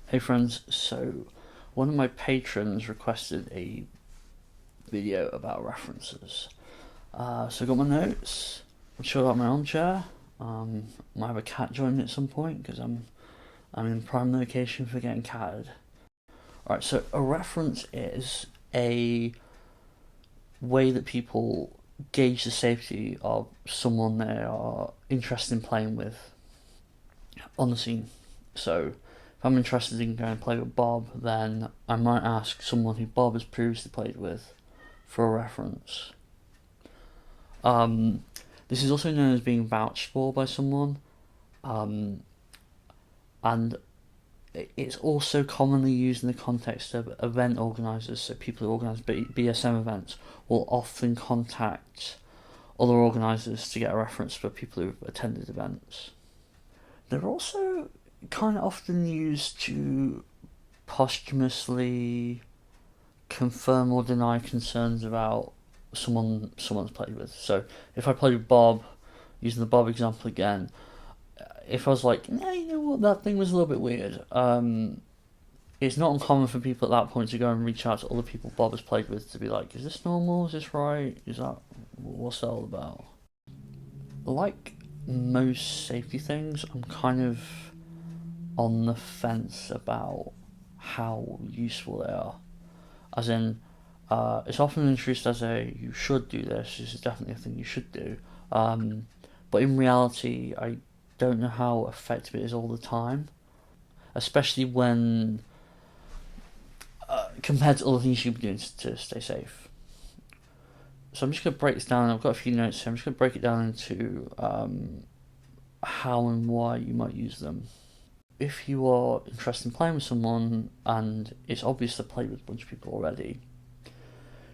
Hey friends, so one of my patrons requested a video about references. So I got my notes, I'm chilled out my armchair. Might have a cat join me at some point because I'm in prime location for getting catted. Alright, so a reference is a way that people gauge the safety of someone they are interested in playing with on the scene. So if I'm interested in going to play with Bob, then I might ask someone who Bob has previously played with for a reference. Um, this is also known as being vouched for by someone, um, and it's also commonly used in the context of event organisers. So people who organise BDSM events will often contact other organisers to get a reference for people who've attended events. They're also kind of often used to posthumously confirm or deny concerns about someone's played with. So if I played with Bob, using the Bob example again, if I was like, yeah, you know what, that thing was a little bit weird. It's not uncommon for people at that point to go and reach out to other people Bob has played with to be like, is this normal? Is this right? Is that what's that all about? Like most safety things, I'm kind of on the fence about how useful they are. As in, it's often introduced as a you should do this. This is definitely a thing you should do. But in reality, I don't know how effective it is all the time, especially when compared to other things you should be doing to stay safe. So I'm just going to break this down. I've got a few notes here. I'm just going to break it down into how and why you might use them. If you are interested in playing with someone and it's obvious to play with a bunch of people already,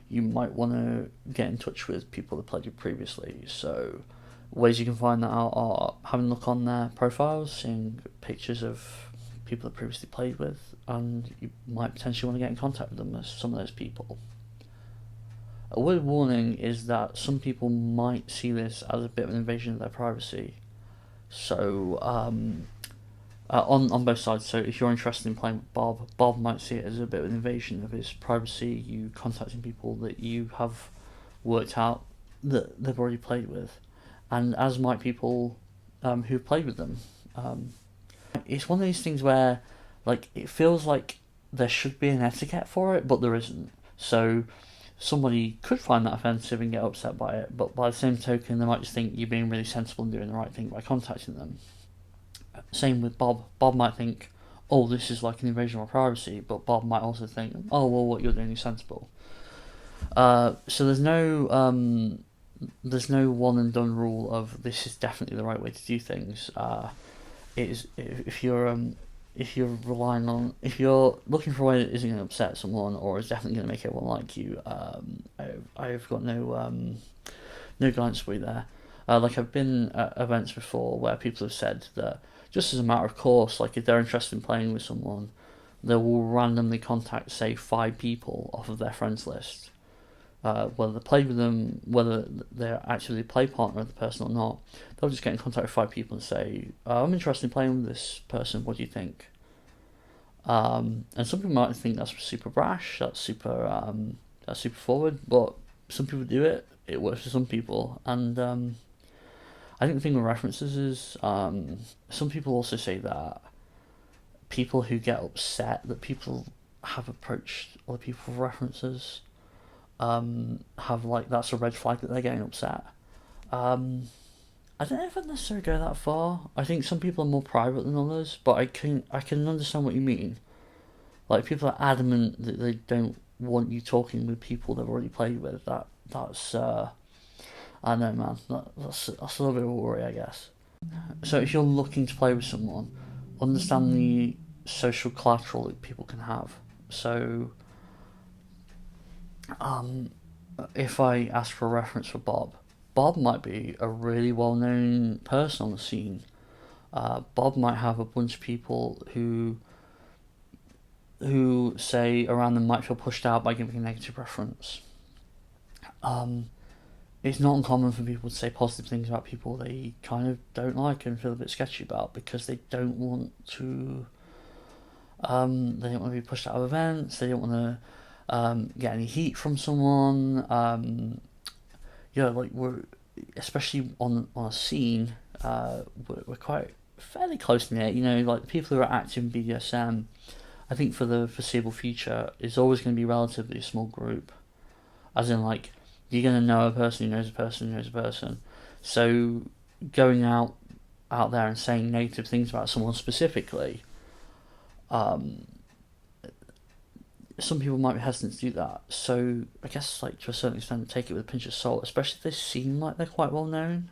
you might want to get in touch with people that played with previously. So ways you can find that out are having a look on their profiles, seeing pictures of people that previously played with, and you might potentially want to get in contact with them as some of those people. A word of warning is that some people might see this as a bit of an invasion of their privacy. So on both sides. So if you're interested in playing with Bob, Bob might see it as a bit of an invasion of his privacy. You contacting people that you have worked out that they've already played with, and as might people who've played with them. It's one of these things where, like, it feels like there should be an etiquette for it, but there isn't. So somebody could find that offensive and get upset by it, but by the same token, they might just think you're being really sensible and doing the right thing by contacting them. Same with Bob. Bob might think, oh, this is like an invasion of privacy, but Bob might also think, oh, well, what you're doing is sensible. So there's no one and done rule of this is definitely the right way to do things. It is if you're relying on if you're looking for a way that isn't going to upset someone or is definitely going to make everyone like you. I've got no guidance for you there. Like I've been at events before where people have said that just as a matter of course, like if they're interested in playing with someone, they will randomly contact say 5 people off of their friends list. Whether they played with them, whether they're actually a play partner of the person or not, they'll just get in contact with 5 people and say, "I'm interested in playing with this person. What do you think?" And some people might think that's super brash, that's super forward, but some people do it. It works for some people, and I think the thing with references is some people also say that people who get upset that people have approached other people for references have like that's a red flag that they're getting upset. Um, I don't know if I'd necessarily go that far. I think some people are more private than others, but I can understand what you mean. Like people are adamant that they don't want you talking with people they've already played with. That's I don't know, man. That's a little bit of a worry, I guess. So if you're looking to play with someone, understand the social collateral that people can have. So um, if I ask for a reference for Bob, Bob might be a really well-known person on the scene. Bob might have a bunch of people who say around them might feel pushed out by giving a negative reference. Um, it's not uncommon for people to say positive things about people they kind of don't like and feel a bit sketchy about because they don't want to They don't want to be pushed out of events. They don't want to get any heat from someone. Like we're especially on a scene. We're quite fairly close knit. Like the people who are active in BDSM, I think for the foreseeable future, is always going to be relatively a small group. As in, like, you're going to know a person who knows a person who knows a person. So going out there and saying negative things about someone specifically, some people might be hesitant to do that. So I guess, like, to a certain extent, take it with a pinch of salt, especially if they seem like they're quite well known.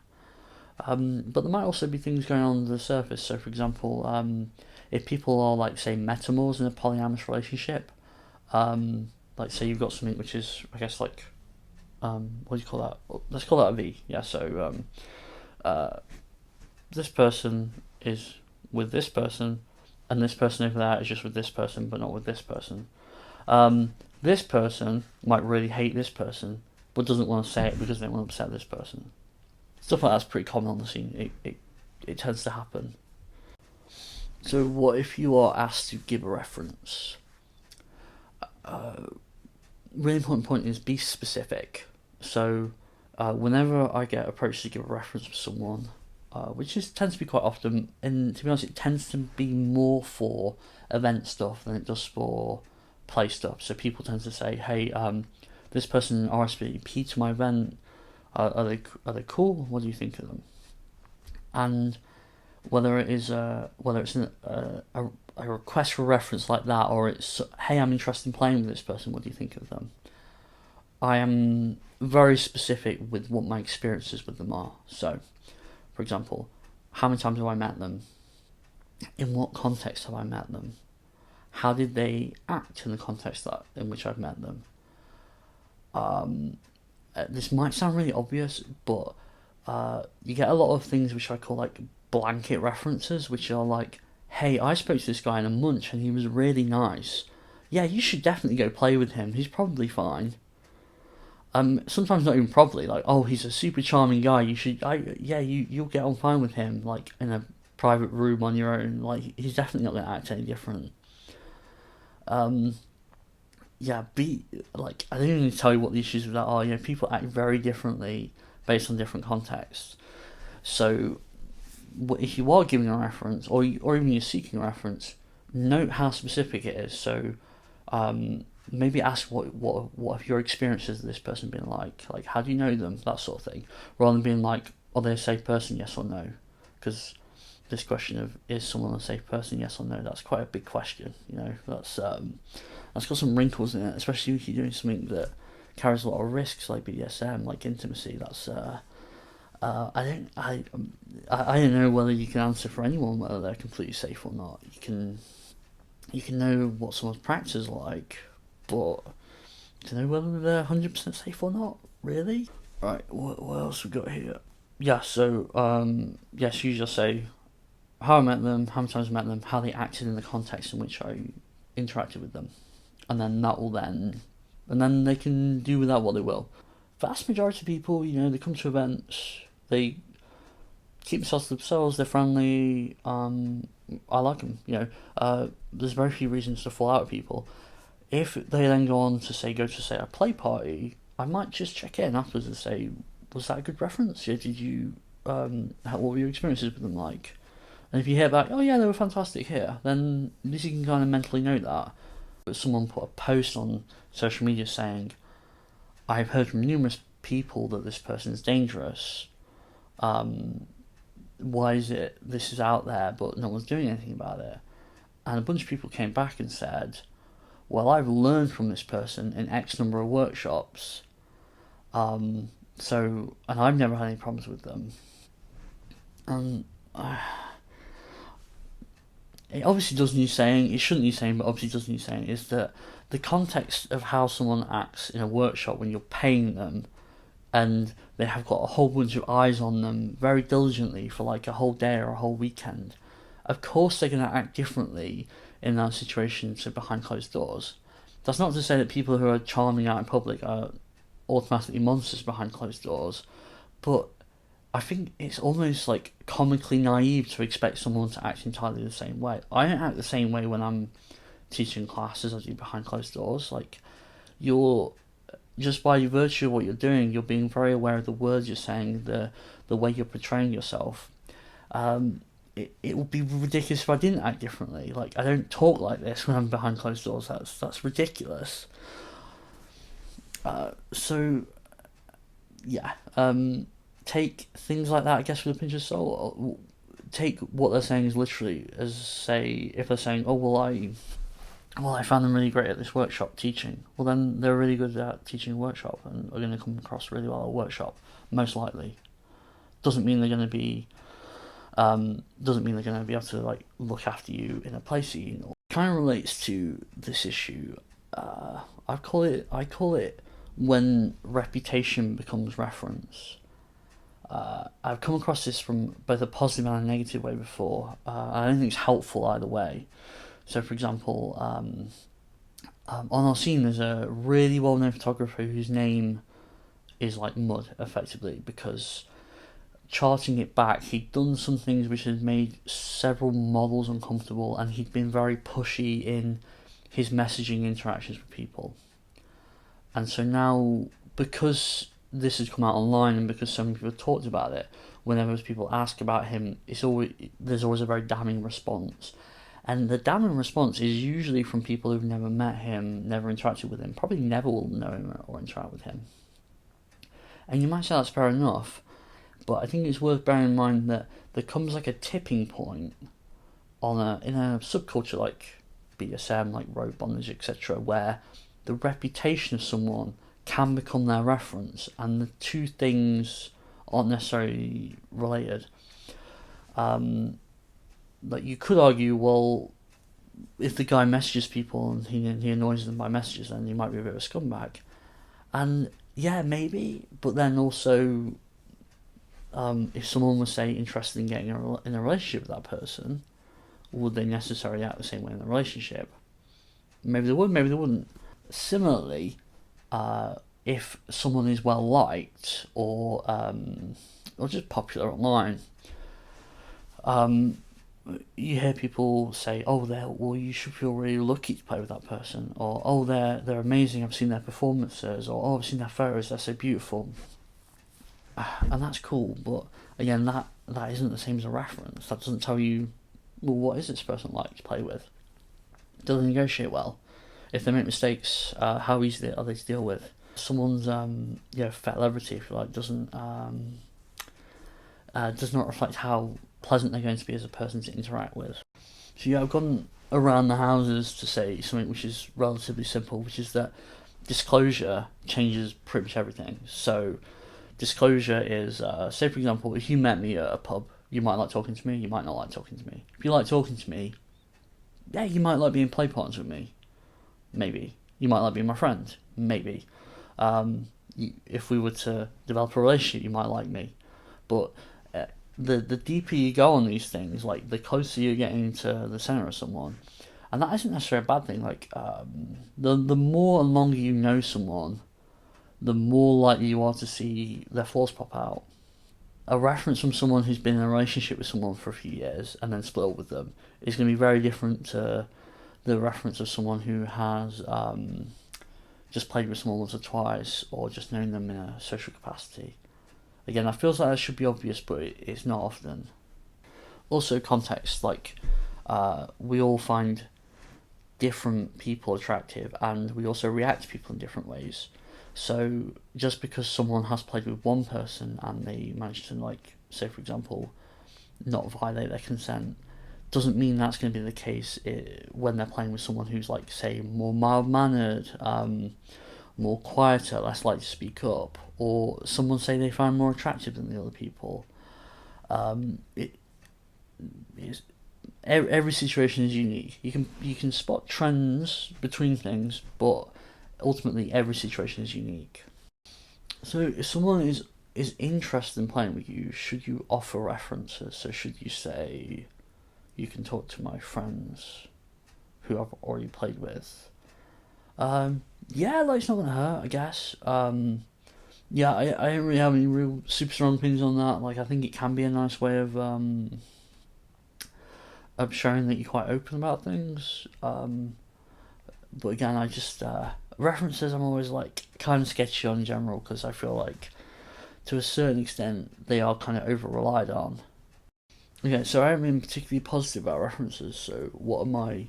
But there might also be things going on under the surface. So, for example, if people are, like, say, metamors in a polyamorous relationship, like, say you've got something which is, I guess, like, what do you call that? Let's call that a V. Yeah. So, this person is with this person, and this person over there is just with this person, but not with this person. This person might really hate this person, but doesn't want to say it because they want to upset this person. Stuff like that's pretty common on the scene. It tends to happen. So what if you are asked to give a reference? Really important point is be specific. So whenever I get approached to give a reference for someone, which tends to be quite often, and to be honest, it tends to be more for event stuff than it does for play stuff. So people tend to say, "Hey, this person RSVP to my event. Are they cool? What do you think of them?" And whether it's a request for reference like that, or it's, "Hey, I'm interested in playing with this person. What do you think of them?" I am very specific with what my experiences with them are. So, for example, how many times have I met them? In what context have I met them? How did they act in the context in which I've met them? This might sound really obvious, but you get a lot of things which I call, like, blanket references, which are like, "Hey, I spoke to this guy in a munch and he was really nice. Yeah, you should definitely go play with him. He's probably fine." Sometimes not even probably, like, "Oh, he's a super charming guy. You'll get on fine with him, like, in a private room on your own. Like, he's definitely not going to act any different." I don't even need to tell you what the issues with that are. People act very differently based on different contexts. So, if you are giving a reference, or even you're seeking a reference, note how specific it is. So, maybe ask what have your experiences of this person been like? Like, how do you know them? That sort of thing. Rather than being like, "Are they a safe person? Yes or no?" Because this question of, is someone a safe person? Yes or no? That's quite a big question. That's got some wrinkles in it, especially if you're doing something that carries a lot of risks, like BDSM, like intimacy. That's I don't know whether you can answer for anyone whether they're completely safe or not. You can know what someone's practice is like, but to know whether they're 100% safe or not, really? Right, what else we got here? Yeah, so, yes, you just say how I met them, how many times I met them, how they acted in the context in which I interacted with them. And then and then they can do with that what they will. Vast majority of people, they come to events, they keep themselves to themselves, they're friendly, I like them, there's very few reasons to fall out with people. If they then go on to go to a play party, I might just check in afterwards and say, "Was that a good reference? Yeah, did you, what were your experiences with them like?" And if you hear back, "Oh yeah, they were fantastic here," then at least you can kind of mentally know that. But someone put a post on social media saying, "I've heard from numerous people that this person is dangerous. Why is it this is out there but no one's doing anything about it?" And a bunch of people came back and said, "Well, I've learned from this person in X number of workshops, and I've never had any problems with them." And it obviously does need saying, it shouldn't need saying, but obviously does need saying, is that the context of how someone acts in a workshop when you're paying them and they have got a whole bunch of eyes on them very diligently for like a whole day or a whole weekend, of course they're going to act differently in that situation to behind closed doors. That's not to say that people who are charming out in public are automatically monsters behind closed doors, but I think it's almost comically naive to expect someone to act entirely the same way. I don't act the same way when I'm teaching classes as you behind closed doors. Like, you're just by virtue of what you're doing, you're being very aware of the words you're saying, the way you're portraying yourself. It would be ridiculous if I didn't act differently. Like, I don't talk like this when I'm behind closed doors. That's ridiculous. So yeah, take things like that, I guess, with a pinch of salt. Take what they're saying as literally as, say, if they're saying, "Oh, I found them really great at this workshop teaching." Well, then they're really good at teaching a workshop and are going to come across really well at a workshop, most likely. Doesn't mean they're going to be able to like look after you in a place that you know. Kind of relates to this issue. I call it when reputation becomes reference. I've come across this from both a positive and a negative way before. I don't think it's helpful either way. So, for example, on our scene, there's a really well-known photographer whose name is like mud, effectively, because charting it back, he'd done some things which had made several models uncomfortable, and he'd been very pushy in his messaging interactions with people. And so now, because this has come out online and because so many people have talked about it, whenever people ask about him, there's always a very damning response. And the damning response is usually from people who've never met him, never interacted with him, probably never will know him or interact with him. And you might say that's fair enough, but I think it's worth bearing in mind that there comes like a tipping point in a subculture like BDSM, like rope bondage, etc., where the reputation of someone can become their reference, and the two things aren't necessarily related. Like, you could argue, well, if the guy messages people and he annoys them by messages, then he might be a bit of a scumbag. And yeah, maybe, but then also, if someone was, say, interested in getting in a relationship with that person, would they necessarily act the same way in the relationship? Maybe they would, maybe they wouldn't. Similarly, if someone is well liked or just popular online, you hear people say, "Oh, well, you should feel really lucky to play with that person," or "Oh, they're amazing. I've seen their performances," or "Oh, I've seen their photos. They're so beautiful." And that's cool, but again, that isn't the same as a reference. That doesn't tell you, well, what is this person like to play with? Do they negotiate well? If they make mistakes, how easy are they to deal with? Someone's celebrity, if you like, does not reflect how pleasant they're going to be as a person to interact with. So yeah, I've gone around the houses to say something which is relatively simple, which is that disclosure changes pretty much everything. So disclosure is, say for example, if you met me at a pub, you might like talking to me, you might not like talking to me. If you like talking to me, yeah, you might like being play partners with me. Maybe. You might like being my friend. Maybe. If we were to develop a relationship, you might like me. But the deeper you go on these things, like, the closer you're getting to the centre of someone. And that isn't necessarily a bad thing. Like, the more and longer you know someone, the more likely you are to see their flaws pop out. A reference from someone who's been in a relationship with someone for a few years and then split up with them is going to be very different to the reference of someone who has just played with someone once or twice, or just known them in a social capacity. Again, that feels like that should be obvious, but it's not often. Also, context, like, we all find different people attractive, and we also react to people in different ways. So just because someone has played with one person and they manage to, like, say for example, not violate their consent, doesn't mean that's going to be the case when they're playing with someone who's, like, say, more mild-mannered, more quieter, less likely to speak up, or someone say they find more attractive than the other people. Every situation is unique. You can spot trends between things, but ultimately every situation is unique. So if someone is interested in playing with you, should you offer references? So should you say, you can talk to my friends who I've already played with? Yeah, like, it's not gonna hurt, I guess. Yeah, I don't really have any real super strong opinions on that. Like, I think it can be a nice way of showing that you're quite open about things. But again, I just references I'm always like kind of sketchy on in general because I feel like to a certain extent they are kind of over relied on. Okay, so I haven't been particularly positive about references. So what are my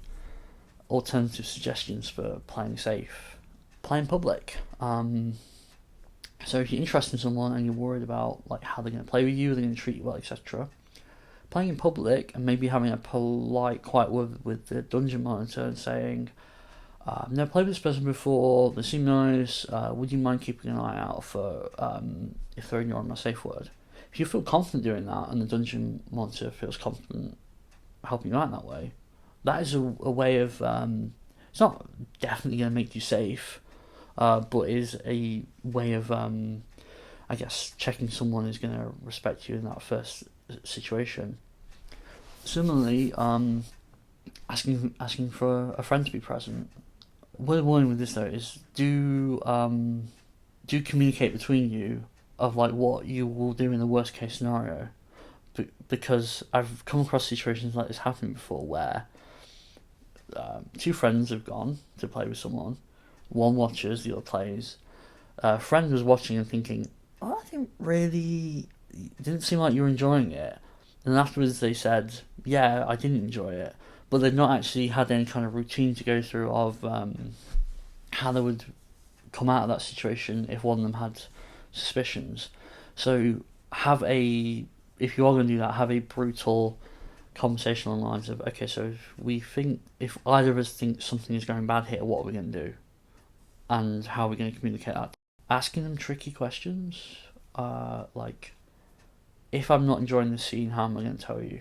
alternative suggestions for playing safe? Play in public. So if you're interested in someone and you're worried about like how they're going to play with you, they're going to treat you well, etc. Playing in public and maybe having a polite, quiet word with the dungeon monitor and saying, "I've never played with this person before. They seem nice. Would you mind keeping an eye out for if they're ignoring my safe word?" If you feel confident doing that, and the dungeon monitor feels confident helping you out in that way, that is a way of. It's not definitely going to make you safe, but is a way of, I guess, checking someone is going to respect you in that first situation. Similarly, asking for a friend to be present. Word warning with this though is do communicate between you of like what you will do in the worst case scenario, because I've come across situations like this happening before where two friends have gone to play with someone, one watches, the other plays. A friend was watching and thinking, "Oh, I didn't really, it didn't seem like you were enjoying it." And afterwards they said, "Yeah, I didn't enjoy it," but they'd not actually had any kind of routine to go through of how they would come out of that situation if one of them had suspicions. So have a, if you are going to do that, have a brutal conversation on the lines of, okay, so if either of us think something is going bad here, what are we going to do? And how are we going to communicate that? Asking them tricky questions, like, if I'm not enjoying the scene, how am I going to tell you?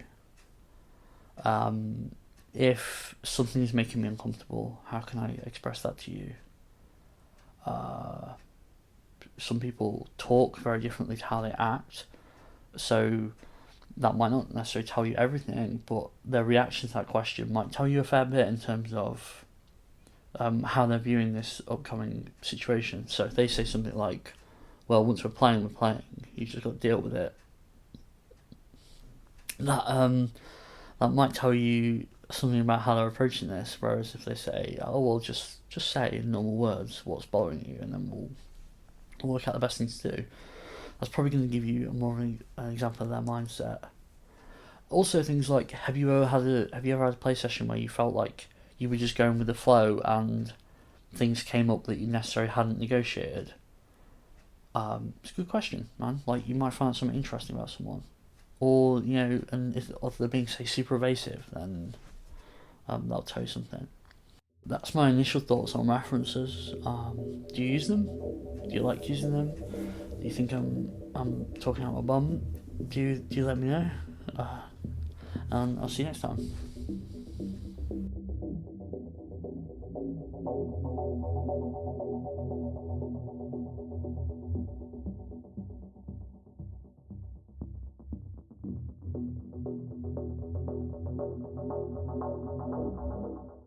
If something is making me uncomfortable, how can I express that to you? Some people talk very differently to how they act, so that might not necessarily tell you everything, but their reaction to that question might tell you a fair bit in terms of how they're viewing this upcoming situation. So if they say something like, "Well, once we're playing, we're playing. You just got to deal with it," that might tell you something about how they're approaching this. Whereas if they say, "Oh, well, just say in normal words what's bothering you, and then we'll work out the best thing to do," that's probably going to give you more of an example of their mindset. Also, things like, have you ever had a play session where you felt like you were just going with the flow and things came up that you necessarily hadn't negotiated? It's a good question, man. Like, you might find something interesting about someone, or and if they're being, say, super evasive, then that'll tell you something. That's my initial thoughts on references. Do you use them? Do you like using them? Do you think I'm talking out my bum? Do you let me know? And I'll see you next time.